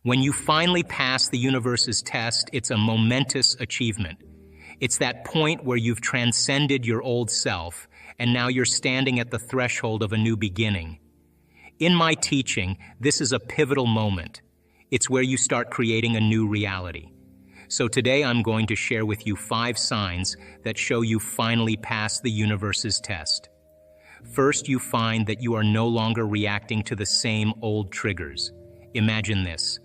When you finally pass the universe's test, it's a momentous achievement. It's that point where you've transcended your old self, and now you're standing at the threshold of a new beginning. In my teaching, this is a pivotal moment. It's where you start creating a new reality. So today I'm going to share with you 5 signs that show you finally passed the universe's test. First, you find that you are no longer reacting to the same old triggers. Imagine this.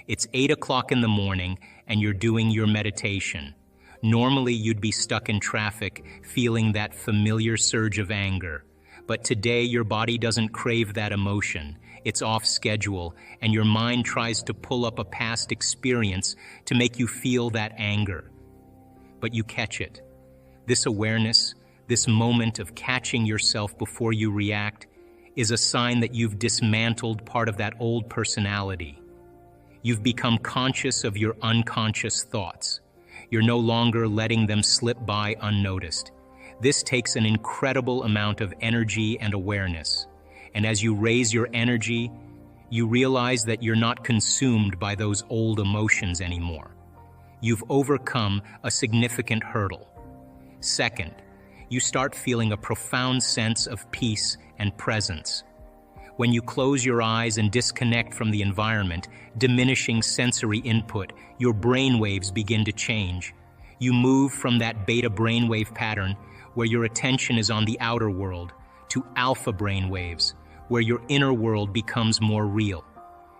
It's 8 o'clock in the morning and you're doing your meditation. Normally, you'd be stuck in traffic, feeling that familiar surge of anger. But today, your body doesn't crave that emotion. It's off schedule, and your mind tries to pull up a past experience to make you feel that anger. But you catch it. This awareness, this moment of catching yourself before you react, is a sign that you've dismantled part of that old personality. You've become conscious of your unconscious thoughts. You're no longer letting them slip by unnoticed. This takes an incredible amount of energy and awareness. And as you raise your energy, you realize that you're not consumed by those old emotions anymore. You've overcome a significant hurdle. Second, you start feeling a profound sense of peace and presence. When you close your eyes and disconnect from the environment, diminishing sensory input, your brain waves begin to change. You move from that beta brainwave pattern, where your attention is on the outer world, to alpha brain waves, where your inner world becomes more real.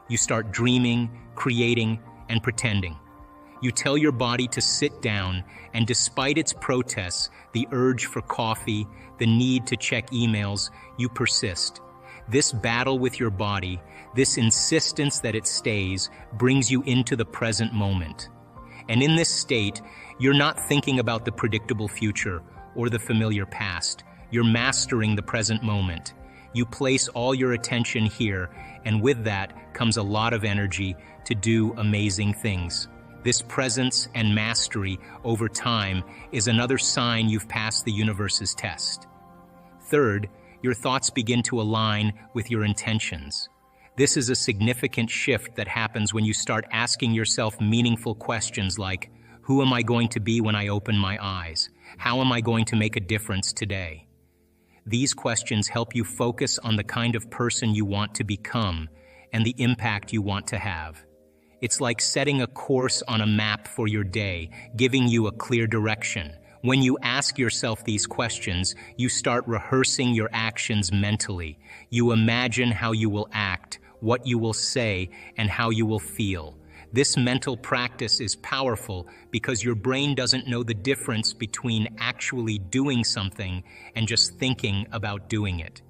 You start dreaming, creating, and pretending. You tell your body to sit down, and despite its protests, the urge for coffee, the need to check emails, you persist. This battle with your body, this insistence that it stays, brings you into the present moment. And in this state, you're not thinking about the predictable future or the familiar past. You're mastering the present moment. You place all your attention here, and with that comes a lot of energy to do amazing things. This presence and mastery over time is another sign you've passed the universe's test. Third, your thoughts begin to align with your intentions. This is a significant shift that happens when you start asking yourself meaningful questions like, who am I going to be when I open my eyes? How am I going to make a difference today? These questions help you focus on the kind of person you want to become and the impact you want to have. It's like setting a course on a map for your day, giving you a clear direction. When you ask yourself these questions, you start rehearsing your actions mentally. You imagine how you will act, what you will say, and how you will feel. This mental practice is powerful because your brain doesn't know the difference between actually doing something and just thinking about doing it.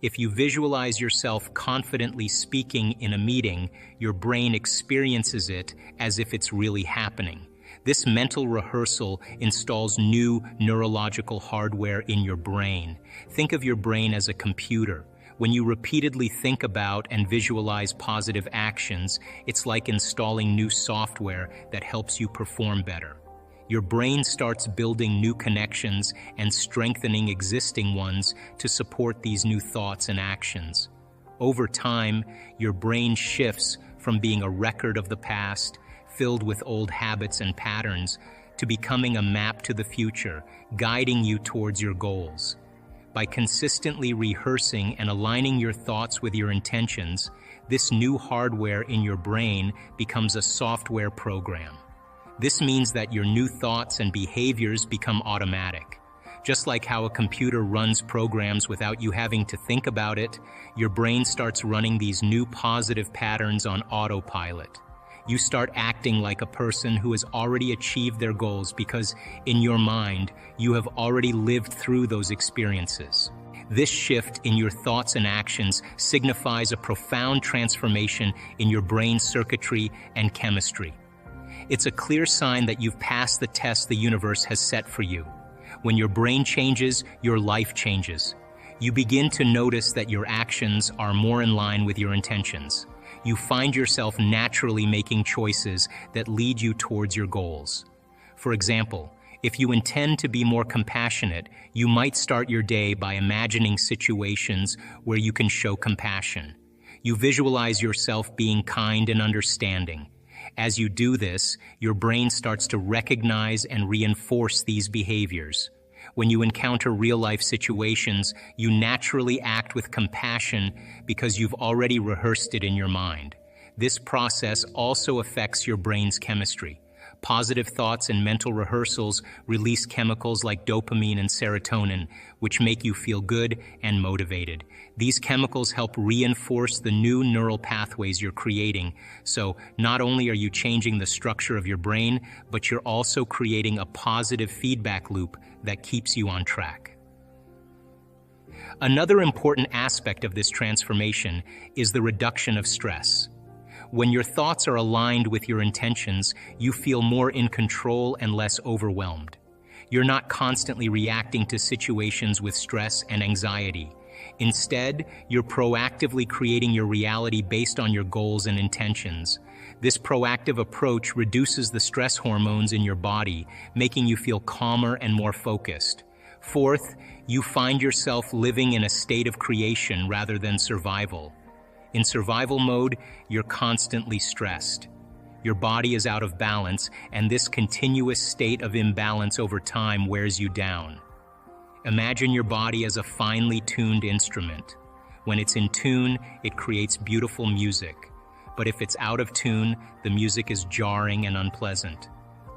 If you visualize yourself confidently speaking in a meeting, your brain experiences it as if it's really happening. This mental rehearsal installs new neurological hardware in your brain. Think of your brain as a computer. When you repeatedly think about and visualize positive actions, it's like installing new software that helps you perform better. Your brain starts building new connections and strengthening existing ones to support these new thoughts and actions. Over time, your brain shifts from being a record of the past, filled with old habits and patterns, to becoming a map to the future, guiding you towards your goals. By consistently rehearsing and aligning your thoughts with your intentions, this new hardware in your brain becomes a software program. This means that your new thoughts and behaviors become automatic. Just like how a computer runs programs without you having to think about it, your brain starts running these new positive patterns on autopilot. You start acting like a person who has already achieved their goals because, in your mind, you have already lived through those experiences. This shift in your thoughts and actions signifies a profound transformation in your brain circuitry and chemistry. It's a clear sign that you've passed the test the universe has set for you. When your brain changes, your life changes. You begin to notice that your actions are more in line with your intentions. You find yourself naturally making choices that lead you towards your goals. For example, if you intend to be more compassionate, you might start your day by imagining situations where you can show compassion. You visualize yourself being kind and understanding. As you do this, your brain starts to recognize and reinforce these behaviors. When you encounter real-life situations, you naturally act with compassion because you've already rehearsed it in your mind. This process also affects your brain's chemistry. Positive thoughts and mental rehearsals release chemicals like dopamine and serotonin, which make you feel good and motivated. These chemicals help reinforce the new neural pathways you're creating, so not only are you changing the structure of your brain, but you're also creating a positive feedback loop that keeps you on track. Another important aspect of this transformation is the reduction of stress. When your thoughts are aligned with your intentions, you feel more in control and less overwhelmed. You're not constantly reacting to situations with stress and anxiety. Instead, you're proactively creating your reality based on your goals and intentions. This proactive approach reduces the stress hormones in your body, making you feel calmer and more focused. Fourth, you find yourself living in a state of creation rather than survival. In survival mode, you're constantly stressed. Your body is out of balance, and this continuous state of imbalance over time wears you down. Imagine your body as a finely tuned instrument. When it's in tune, it creates beautiful music. But if it's out of tune, the music is jarring and unpleasant.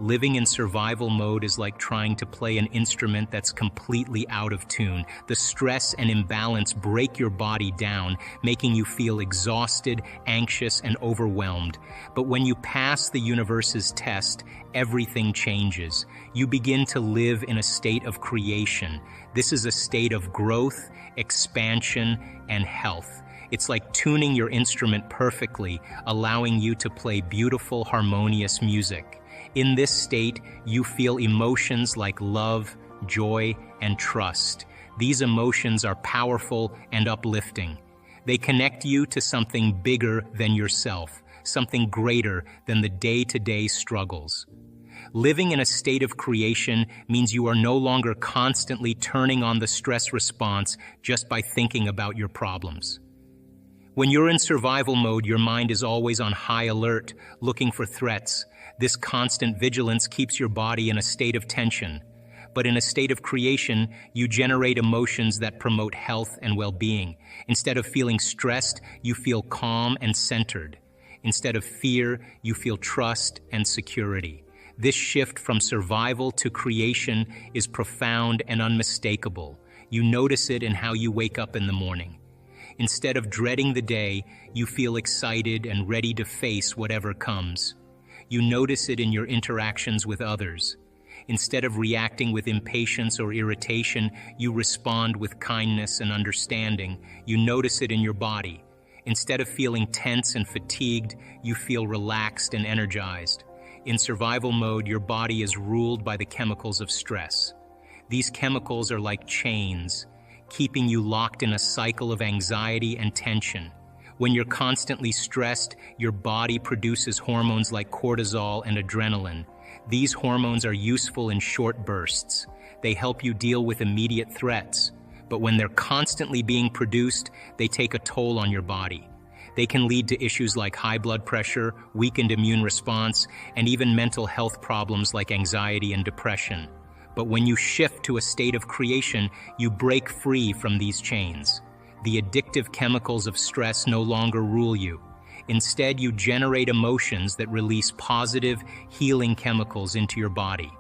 Living in survival mode is like trying to play an instrument that's completely out of tune. The stress and imbalance break your body down, making you feel exhausted, anxious, and overwhelmed. But when you pass the universe's test, everything changes. You begin to live in a state of creation. This is a state of growth, expansion, and health. It's like tuning your instrument perfectly, allowing you to play beautiful, harmonious music. In this state, you feel emotions like love, joy, and trust. These emotions are powerful and uplifting. They connect you to something bigger than yourself, something greater than the day-to-day struggles. Living in a state of creation means you are no longer constantly turning on the stress response just by thinking about your problems. When you're in survival mode, your mind is always on high alert, looking for threats. This constant vigilance keeps your body in a state of tension. But in a state of creation, you generate emotions that promote health and well-being. Instead of feeling stressed, you feel calm and centered. Instead of fear, you feel trust and security. This shift from survival to creation is profound and unmistakable. You notice it in how you wake up in the morning. Instead of dreading the day, you feel excited and ready to face whatever comes. You notice it in your interactions with others. Instead of reacting with impatience or irritation, you respond with kindness and understanding. You notice it in your body. Instead of feeling tense and fatigued, you feel relaxed and energized. In survival mode, your body is ruled by the chemicals of stress. These chemicals are like chains, keeping you locked in a cycle of anxiety and tension. When you're constantly stressed, your body produces hormones like cortisol and adrenaline. These hormones are useful in short bursts. They help you deal with immediate threats. But when they're constantly being produced, they take a toll on your body. They can lead to issues like high blood pressure, weakened immune response, and even mental health problems like anxiety and depression. But when you shift to a state of creation, you break free from these chains. The addictive chemicals of stress no longer rule you. Instead, you generate emotions that release positive, healing chemicals into your body.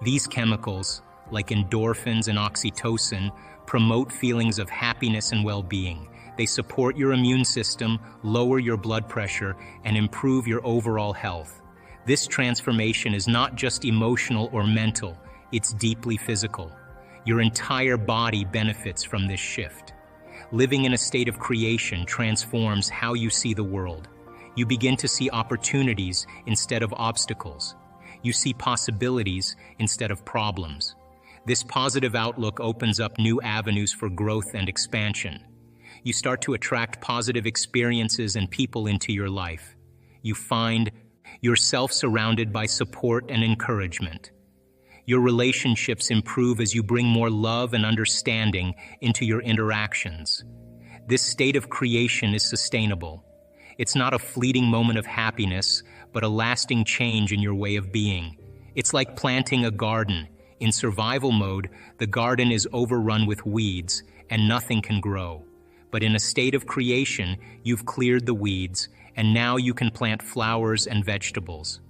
These chemicals, like endorphins and oxytocin, promote feelings of happiness and well-being. They support your immune system, lower your blood pressure, and improve your overall health. This transformation is not just emotional or mental, it's deeply physical. Your entire body benefits from this shift. Living in a state of creation transforms how you see the world. You begin to see opportunities instead of obstacles. You see possibilities instead of problems. This positive outlook opens up new avenues for growth and expansion. You start to attract positive experiences and people into your life. You find yourself surrounded by support and encouragement. Your relationships improve as you bring more love and understanding into your interactions. This state of creation is sustainable. It's not a fleeting moment of happiness, but a lasting change in your way of being. It's like planting a garden. In survival mode, the garden is overrun with weeds, and nothing can grow. But in a state of creation, you've cleared the weeds, and now you can plant flowers and vegetables.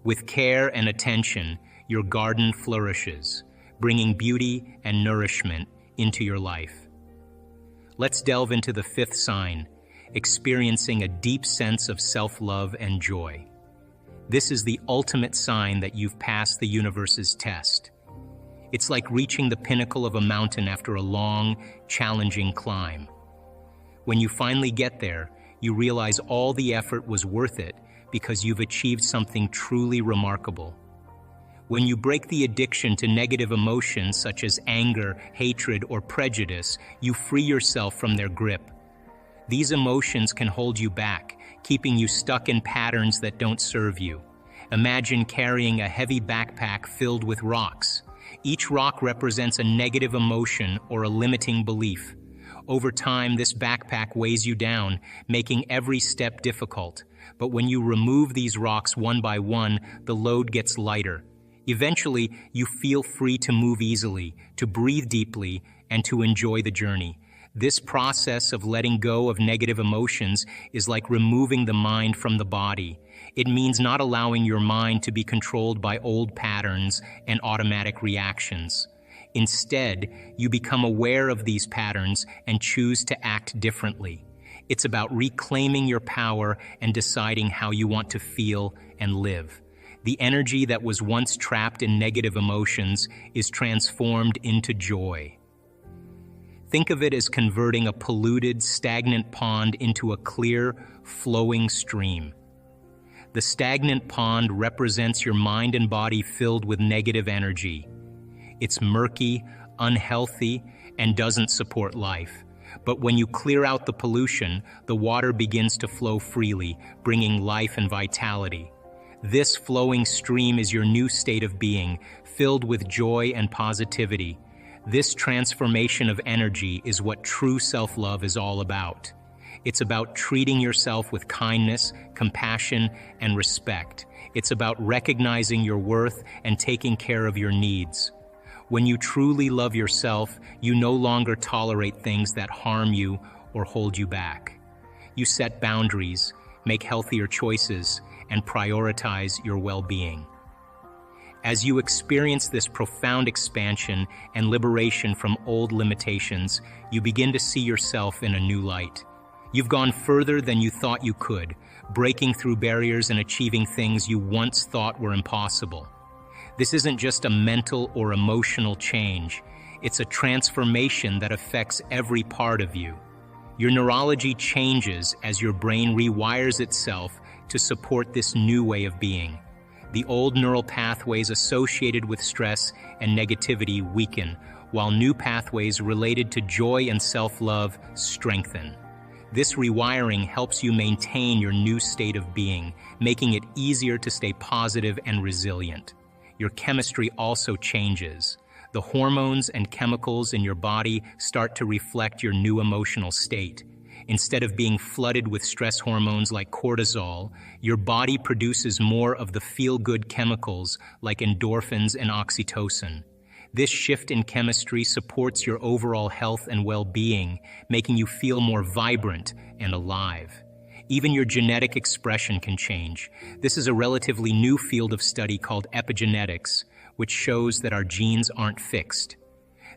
With care and attention, your garden flourishes, bringing beauty and nourishment into your life. Let's delve into the fifth sign, experiencing a deep sense of self-love and joy. This is the ultimate sign that you've passed the universe's test. It's like reaching the pinnacle of a mountain after a long, challenging climb. When you finally get there, you realize all the effort was worth it because you've achieved something truly remarkable. When you break the addiction to negative emotions such as anger, hatred, or prejudice, you free yourself from their grip. These emotions can hold you back, keeping you stuck in patterns that don't serve you. Imagine carrying a heavy backpack filled with rocks. Each rock represents a negative emotion or a limiting belief. Over time, this backpack weighs you down, making every step difficult. But when you remove these rocks one by one, the load gets lighter. Eventually, you feel free to move easily, to breathe deeply, and to enjoy the journey. This process of letting go of negative emotions is like removing the mind from the body. It means not allowing your mind to be controlled by old patterns and automatic reactions. Instead, you become aware of these patterns and choose to act differently. It's about reclaiming your power and deciding how you want to feel and live. The energy that was once trapped in negative emotions is transformed into joy. Think of it as converting a polluted, stagnant pond into a clear, flowing stream. The stagnant pond represents your mind and body filled with negative energy. It's murky, unhealthy, and doesn't support life. But when you clear out the pollution, the water begins to flow freely, bringing life and vitality. This flowing stream is your new state of being, filled with joy and positivity. This transformation of energy is what true self-love is all about. It's about treating yourself with kindness, compassion, and respect. It's about recognizing your worth and taking care of your needs. When you truly love yourself, you no longer tolerate things that harm you or hold you back. You set boundaries, make healthier choices, and prioritize your well-being. As you experience this profound expansion and liberation from old limitations, you begin to see yourself in a new light. You've gone further than you thought you could, breaking through barriers and achieving things you once thought were impossible. This isn't just a mental or emotional change. It's a transformation that affects every part of you. Your neurology changes as your brain rewires itself to support this new way of being. The old neural pathways associated with stress and negativity weaken, while new pathways related to joy and self-love strengthen. This rewiring helps you maintain your new state of being, making it easier to stay positive and resilient. Your chemistry also changes. The hormones and chemicals in your body start to reflect your new emotional state. Instead of being flooded with stress hormones like cortisol, your body produces more of the feel-good chemicals like endorphins and oxytocin. This shift in chemistry supports your overall health and well-being, making you feel more vibrant and alive. Even your genetic expression can change. This is a relatively new field of study called epigenetics, which shows that our genes aren't fixed.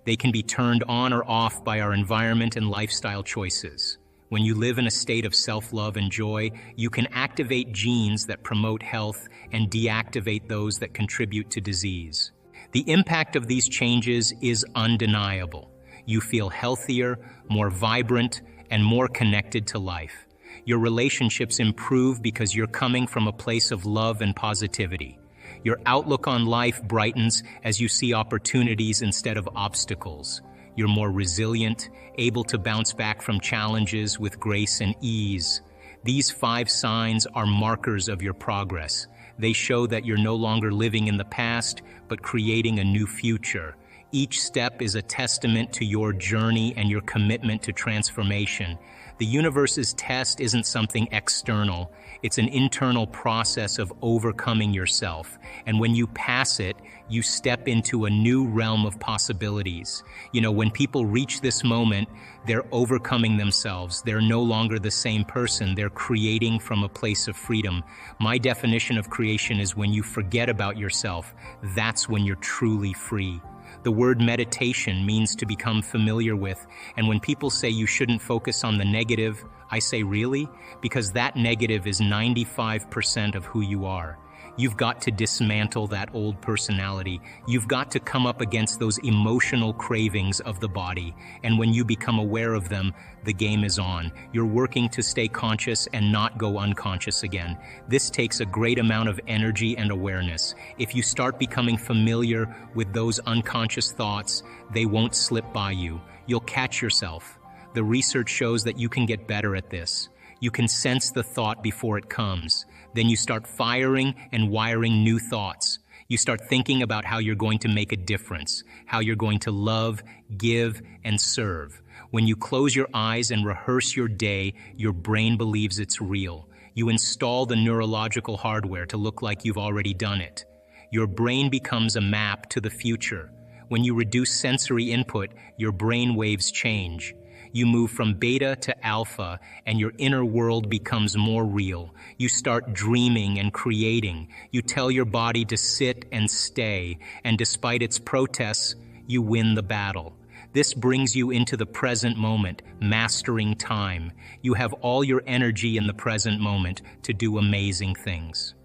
They can be turned on or off by our environment and lifestyle choices. When you live in a state of self-love and joy, you can activate genes that promote health and deactivate those that contribute to disease. The impact of these changes is undeniable. You feel healthier, more vibrant, and more connected to life. Your relationships improve because you're coming from a place of love and positivity. Your outlook on life brightens as you see opportunities instead of obstacles. You're more resilient, able to bounce back from challenges with grace and ease. These 5 signs are markers of your progress. They show that you're no longer living in the past, but creating a new future. Each step is a testament to your journey and your commitment to transformation. The universe's test isn't something external. It's an internal process of overcoming yourself. And when you pass it, you step into a new realm of possibilities. When people reach this moment, they're overcoming themselves. They're no longer the same person. They're creating from a place of freedom. My definition of creation is when you forget about yourself, that's when you're truly free. The word meditation means to become familiar with, and when people say you shouldn't focus on the negative, I say really? Because that negative is 95% of who you are. You've got to dismantle that old personality. You've got to come up against those emotional cravings of the body, and when you become aware of them, the game is on. You're working to stay conscious and not go unconscious again. This takes a great amount of energy and awareness. If you start becoming familiar with those unconscious thoughts, they won't slip by you. You'll catch yourself. The research shows that you can get better at this. You can sense the thought before it comes. Then you start firing and wiring new thoughts. You start thinking about how you're going to make a difference, how you're going to love, give, and serve. When you close your eyes and rehearse your day, your brain believes it's real. You install the neurological hardware to look like you've already done it. Your brain becomes a map to the future. When you reduce sensory input, your brain waves change. You move from beta to alpha, and your inner world becomes more real. You start dreaming and creating. You tell your body to sit and stay, and despite its protests, you win the battle. This brings you into the present moment, mastering time. You have all your energy in the present moment to do amazing things.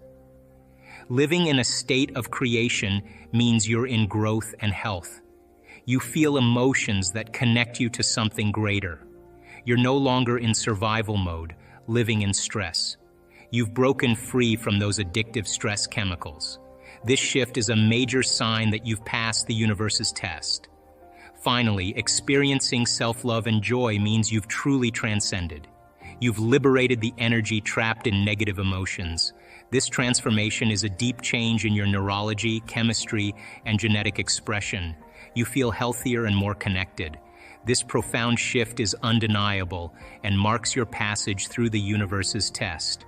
Living in a state of creation means you're in growth and health. You feel emotions that connect you to something greater. You're no longer in survival mode, living in stress. You've broken free from those addictive stress chemicals. This shift is a major sign that you've passed the universe's test. Finally, experiencing self-love and joy means you've truly transcended. You've liberated the energy trapped in negative emotions. This transformation is a deep change in your neurology, chemistry, and genetic expression. You feel healthier and more connected. This profound shift is undeniable and marks your passage through the universe's test.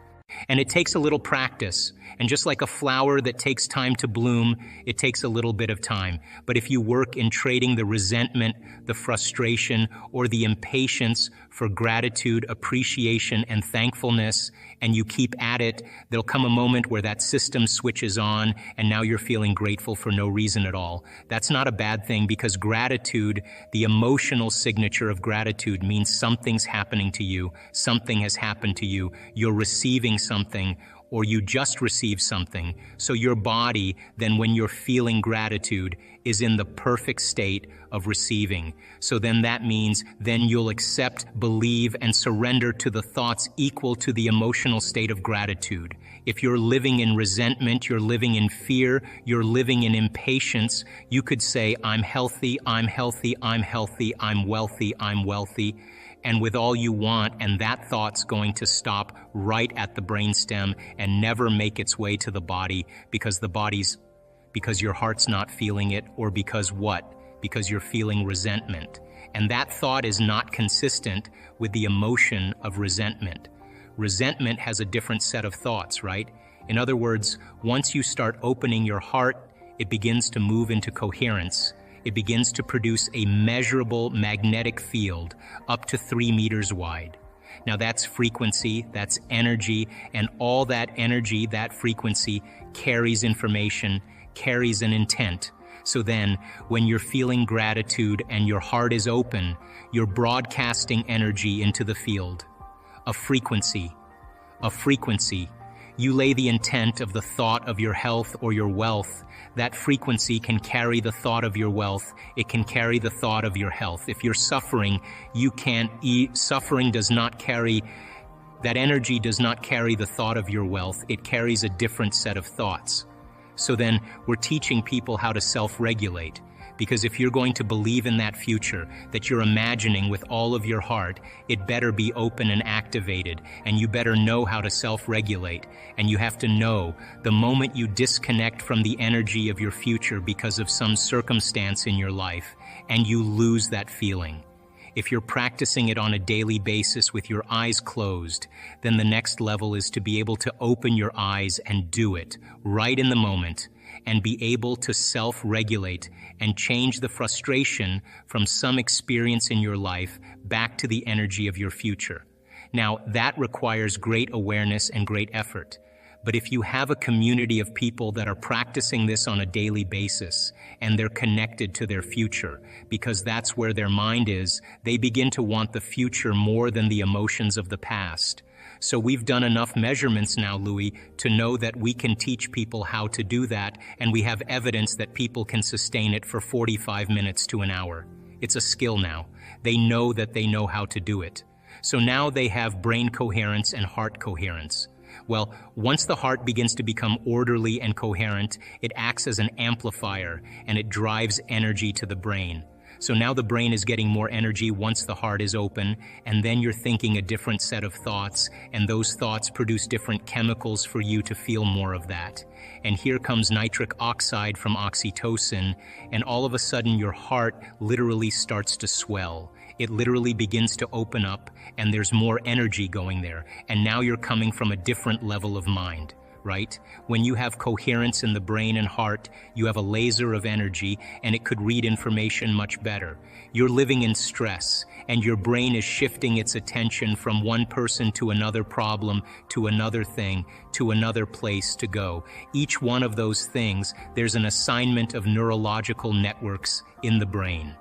And it takes a little practice. And just like a flower that takes time to bloom, it takes a little bit of time. But if you work in trading the resentment, the frustration, or the impatience for gratitude, appreciation, and thankfulness, and you keep at it, there'll come a moment where that system switches on, and now you're feeling grateful for no reason at all. That's not a bad thing, because gratitude, the emotional signature of gratitude, means something's happening to you, something has happened to you, you're receiving something, or you just received something. So your body, then when you're feeling gratitude, is in the perfect state of receiving. So then that means then you'll accept, believe, and surrender to the thoughts equal to the emotional state of gratitude. If you're living in resentment, you're living in fear, you're living in impatience, you could say, I'm healthy, I'm healthy, I'm healthy, I'm wealthy, I'm wealthy. And with all you want, and that thought's going to stop right at the brainstem and never make its way to the body because your heart's not feeling it, or because what? Because you're feeling resentment. And that thought is not consistent with the emotion of resentment. Resentment has a different set of thoughts, right? In other words, once you start opening your heart, it begins to move into coherence. It begins to produce a measurable magnetic field up to 3 meters wide. Now that's frequency, that's energy, and all that energy, that frequency, carries information, carries an intent. So then, when you're feeling gratitude and your heart is open, you're broadcasting energy into the field. A frequency. You lay the intent of the thought of your health or your wealth. That frequency can carry the thought of your wealth. It can carry the thought of your health. If you're suffering, you can't eat. Suffering does not carry, that energy does not carry the thought of your wealth. It carries a different set of thoughts. So then, we're teaching people how to self-regulate. Because if you're going to believe in that future that you're imagining with all of your heart, it better be open and activated, and you better know how to self-regulate. And you have to know the moment you disconnect from the energy of your future because of some circumstance in your life, and you lose that feeling. If you're practicing it on a daily basis with your eyes closed, then the next level is to be able to open your eyes and do it right in the moment, and be able to self-regulate and change the frustration from some experience in your life back to the energy of your future. Now, that requires great awareness and great effort. But if you have a community of people that are practicing this on a daily basis, and they're connected to their future, because that's where their mind is, they begin to want the future more than the emotions of the past. So we've done enough measurements now, Louis, to know that we can teach people how to do that, and we have evidence that people can sustain it for 45 minutes to an hour. It's a skill now. They know that they know how to do it. So now they have brain coherence and heart coherence. Well, once the heart begins to become orderly and coherent, it acts as an amplifier, and it drives energy to the brain. So now the brain is getting more energy once the heart is open, and then you're thinking a different set of thoughts, and those thoughts produce different chemicals for you to feel more of that. And here comes nitric oxide from oxytocin, and all of a sudden your heart literally starts to swell. It literally begins to open up, and there's more energy going there, and now you're coming from a different level of mind. Right? When you have coherence in the brain and heart, you have a laser of energy, and it could read information much better. You're living in stress, and your brain is shifting its attention from one person to another problem, to another thing, to another place to go. Each one of those things, there's an assignment of neurological networks in the brain.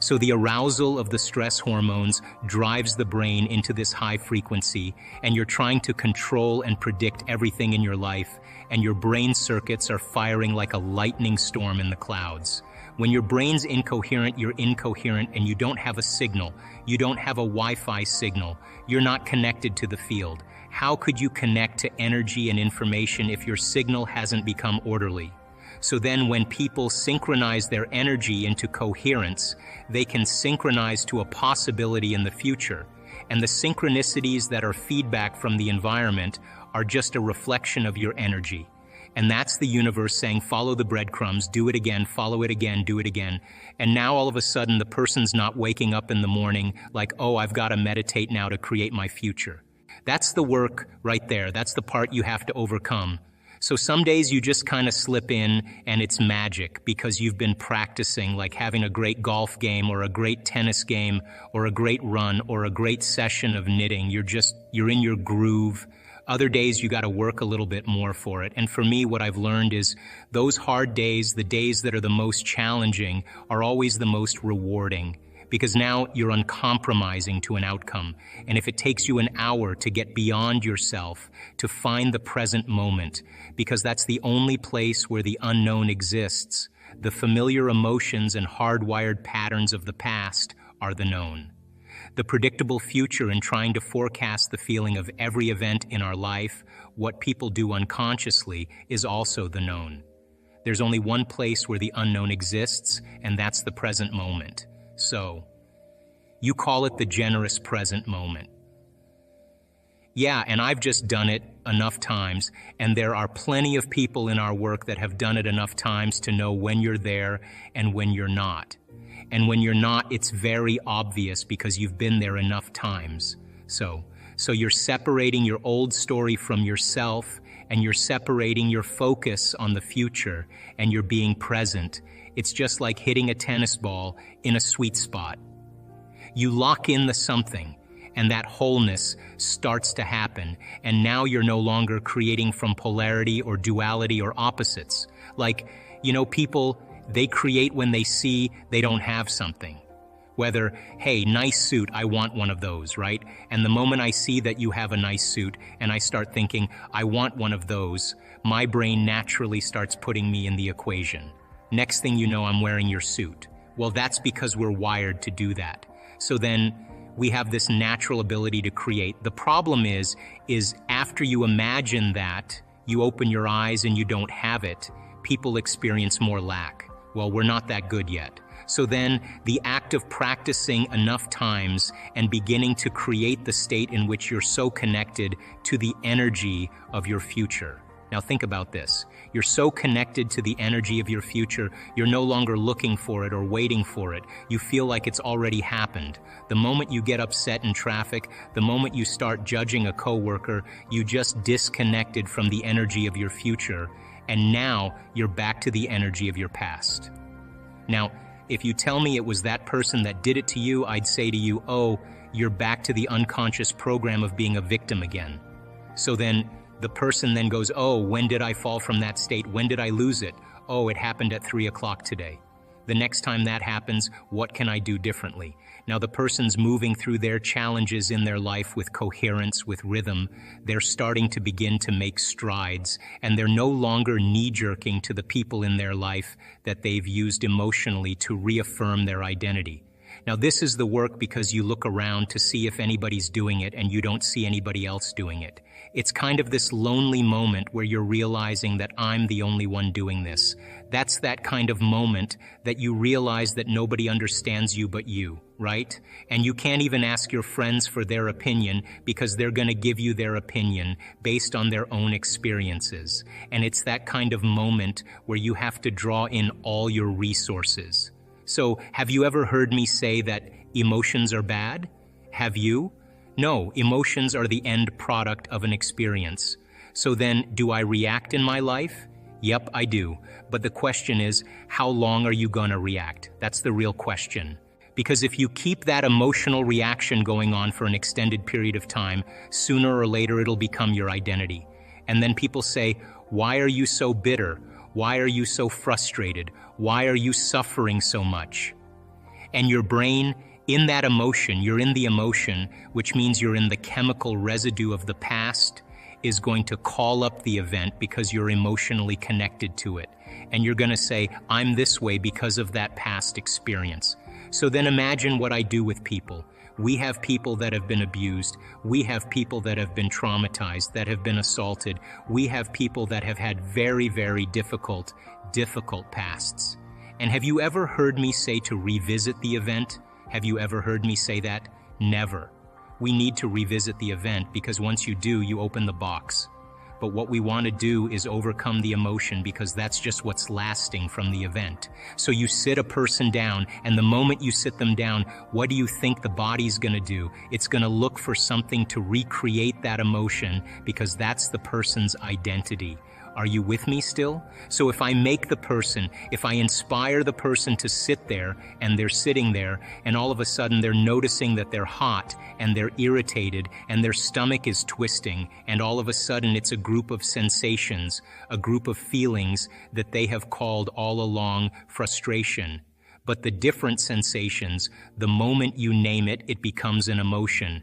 So the arousal of the stress hormones drives the brain into this high frequency, and you're trying to control and predict everything in your life, and your brain circuits are firing like a lightning storm in the clouds. When your brain's incoherent, you're incoherent, and you don't have a signal. You don't have a Wi-Fi signal. You're not connected to the field. How could you connect to energy and information if your signal hasn't become orderly? So then when people synchronize their energy into coherence, they can synchronize to a possibility in the future. And the synchronicities that are feedback from the environment are just a reflection of your energy. And that's the universe saying, follow the breadcrumbs, do it again, follow it again, do it again. And now all of a sudden the person's not waking up in the morning like, oh, I've got to meditate now to create my future. That's the work right there. That's the part you have to overcome. So some days you just kind of slip in and it's magic because you've been practicing, like having a great golf game or a great tennis game or a great run or a great session of knitting. You're in your groove. Other days you got to work a little bit more for it. And for me, what I've learned is those hard days, the days that are the most challenging, are always the most rewarding. Because now you're uncompromising to an outcome. And if it takes you an hour to get beyond yourself, to find the present moment, because that's the only place where the unknown exists, the familiar emotions and hardwired patterns of the past are the known. The predictable future and trying to forecast the feeling of every event in our life, what people do unconsciously, is also the known. There's only one place where the unknown exists, and that's the present moment. So, you call it the generous present moment. Yeah, and I've just done it enough times, and there are plenty of people in our work that have done it enough times to know when you're there and when you're not. And when you're not, it's very obvious because you've been there enough times. So you're separating your old story from yourself, and you're separating your focus on the future, and you're being present. It's just like hitting a tennis ball in a sweet spot. You lock in the something, and that wholeness starts to happen, and now you're no longer creating from polarity or duality or opposites. Like, people, they create when they see they don't have something. Whether, hey, nice suit, I want one of those, right? And the moment I see that you have a nice suit and I start thinking, I want one of those, my brain naturally starts putting me in the equation. Next thing you know, I'm wearing your suit. Well, that's because we're wired to do that. So then we have this natural ability to create. The problem is after you imagine that, you open your eyes and you don't have it, people experience more lack. Well, we're not that good yet. So then, the act of practicing enough times and beginning to create the state in which you're so connected to the energy of your future. Now think about this. You're so connected to the energy of your future, you're no longer looking for it or waiting for it. You feel like it's already happened. The moment you get upset in traffic, the moment you start judging a coworker, you just disconnected from the energy of your future, and now you're back to the energy of your past. Now, if you tell me it was that person that did it to you, I'd say to you, oh, you're back to the unconscious program of being a victim again. So then, the person then goes, oh, when did I fall from that state? When did I lose it? Oh, it happened at 3 o'clock today. The next time that happens, what can I do differently? Now the person's moving through their challenges in their life with coherence, with rhythm. They're starting to begin to make strides, and they're no longer knee-jerking to the people in their life that they've used emotionally to reaffirm their identity. Now this is the work because you look around to see if anybody's doing it and you don't see anybody else doing it. It's kind of this lonely moment where you're realizing that I'm the only one doing this. That's that kind of moment that you realize that nobody understands you but you, right? And you can't even ask your friends for their opinion because they're going to give you their opinion based on their own experiences. And it's that kind of moment where you have to draw in all your resources. So, have you ever heard me say that emotions are bad? Have you? No, emotions are the end product of an experience. So then, do I react in my life? Yep, I do. But the question is, how long are you gonna react? That's the real question. Because if you keep that emotional reaction going on for an extended period of time, sooner or later it'll become your identity. And then people say, why are you so bitter? Why are you so frustrated? Why are you suffering so much? And your brain, in that emotion, you're in the emotion, which means you're in the chemical residue of the past, is going to call up the event because you're emotionally connected to it. And you're going to say, I'm this way because of that past experience. So then imagine what I do with people. We have people that have been abused. We have people that have been traumatized, that have been assaulted. We have people that have had very, very difficult pasts. And have you ever heard me say to revisit the event? Have you ever heard me say that? Never. We need to revisit the event because once you do, you open the box. But what we want to do is overcome the emotion because that's just what's lasting from the event. So you sit a person down, and the moment you sit them down, what do you think the body's going to do? It's going to look for something to recreate that emotion because that's the person's identity. Are you with me still? So if I make the person, if I inspire the person to sit there, and they're sitting there, and all of a sudden they're noticing that they're hot, and they're irritated, and their stomach is twisting, and all of a sudden it's a group of sensations, a group of feelings that they have called all along frustration. But the different sensations, the moment you name it, it becomes an emotion.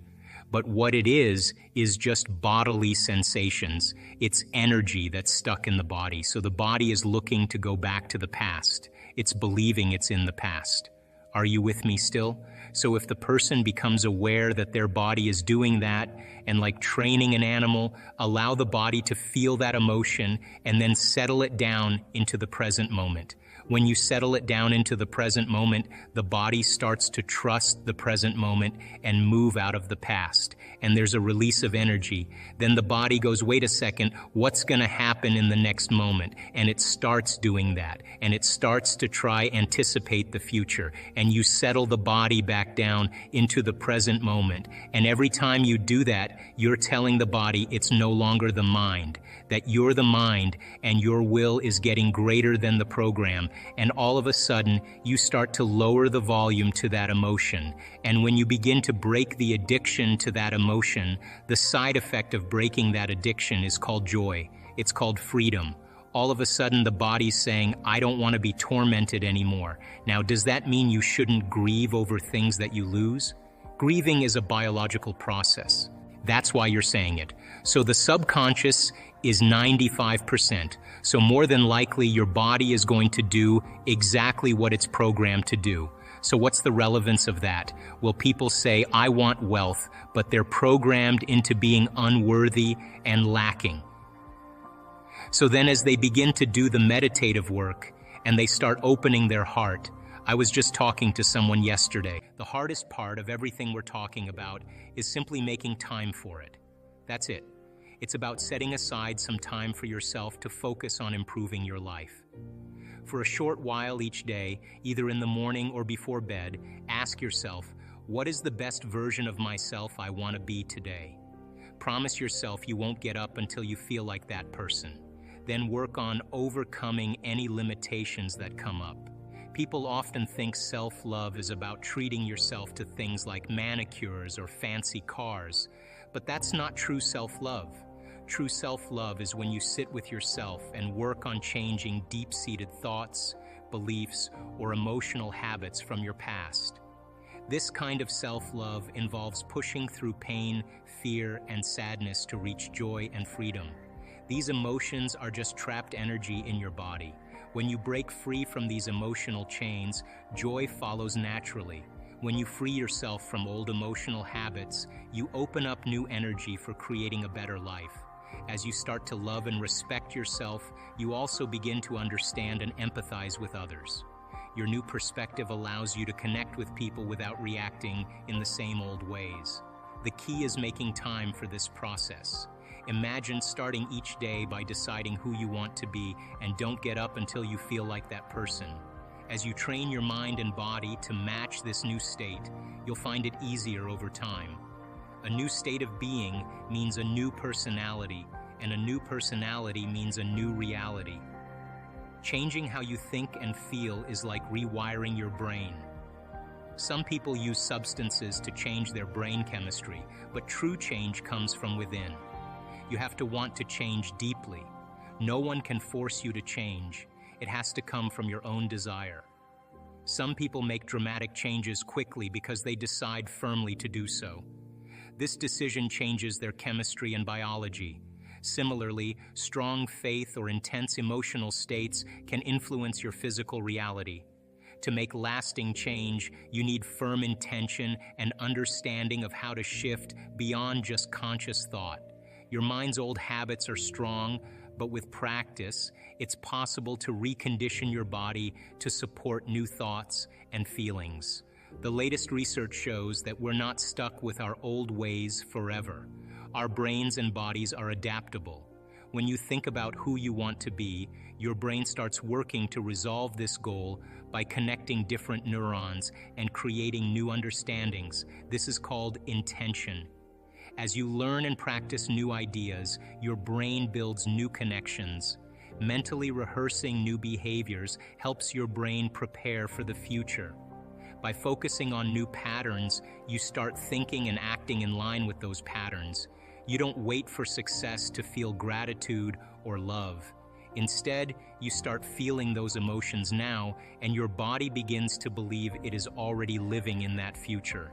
But what it is just bodily sensations. It's energy that's stuck in the body. So the body is looking to go back to the past. It's believing it's in the past. Are you with me still? So if the person becomes aware that their body is doing that, and like training an animal, allow the body to feel that emotion and then settle it down into the present moment. When you settle it down into the present moment, the body starts to trust the present moment and move out of the past. And there's a release of energy. Then the body goes, wait a second, what's going to happen in the next moment? And it starts doing that. And it starts to try anticipate the future. And you settle the body back down into the present moment. And every time you do that, you're telling the body it's no longer the mind, that you're the mind and your will is getting greater than the program. And all of a sudden, you start to lower the volume to that emotion. And when you begin to break the addiction to that emotion, the side effect of breaking that addiction is called joy. It's called freedom. All of a sudden, the body's saying, I don't want to be tormented anymore. Now, does that mean you shouldn't grieve over things that you lose? Grieving is a biological process. That's why you're saying it. So the subconscious is 95%. So more than likely, your body is going to do exactly what it's programmed to do. So what's the relevance of that? Well, people say, I want wealth, but they're programmed into being unworthy and lacking. So then as they begin to do the meditative work, and they start opening their heart. I was just talking to someone yesterday. The hardest part of everything we're talking about is simply making time for it. That's it. It's about setting aside some time for yourself to focus on improving your life. For a short while each day, either in the morning or before bed, ask yourself, what is the best version of myself I want to be today? Promise yourself you won't get up until you feel like that person. Then work on overcoming any limitations that come up. People often think self-love is about treating yourself to things like manicures or fancy cars, but that's not true self-love. True self-love is when you sit with yourself and work on changing deep-seated thoughts, beliefs, or emotional habits from your past. This kind of self-love involves pushing through pain, fear, and sadness to reach joy and freedom. These emotions are just trapped energy in your body. When you break free from these emotional chains, joy follows naturally. When you free yourself from old emotional habits, you open up new energy for creating a better life. As you start to love and respect yourself, you also begin to understand and empathize with others. Your new perspective allows you to connect with people without reacting in the same old ways. The key is making time for this process. Imagine starting each day by deciding who you want to be, and don't get up until you feel like that person. As you train your mind and body to match this new state, you'll find it easier over time. A new state of being means a new personality, and a new personality means a new reality. Changing how you think and feel is like rewiring your brain. Some people use substances to change their brain chemistry, but true change comes from within. You have to want to change deeply. No one can force you to change. It has to come from your own desire. Some people make dramatic changes quickly because they decide firmly to do so. This decision changes their chemistry and biology. Similarly, strong faith or intense emotional states can influence your physical reality. To make lasting change, you need firm intention and understanding of how to shift beyond just conscious thought. Your mind's old habits are strong, but with practice, it's possible to recondition your body to support new thoughts and feelings. The latest research shows that we're not stuck with our old ways forever. Our brains and bodies are adaptable. When you think about who you want to be, your brain starts working to resolve this goal by connecting different neurons and creating new understandings. This is called intention. As you learn and practice new ideas, your brain builds new connections. Mentally rehearsing new behaviors helps your brain prepare for the future. By focusing on new patterns, you start thinking and acting in line with those patterns. You don't wait for success to feel gratitude or love. Instead, you start feeling those emotions now, and your body begins to believe it is already living in that future.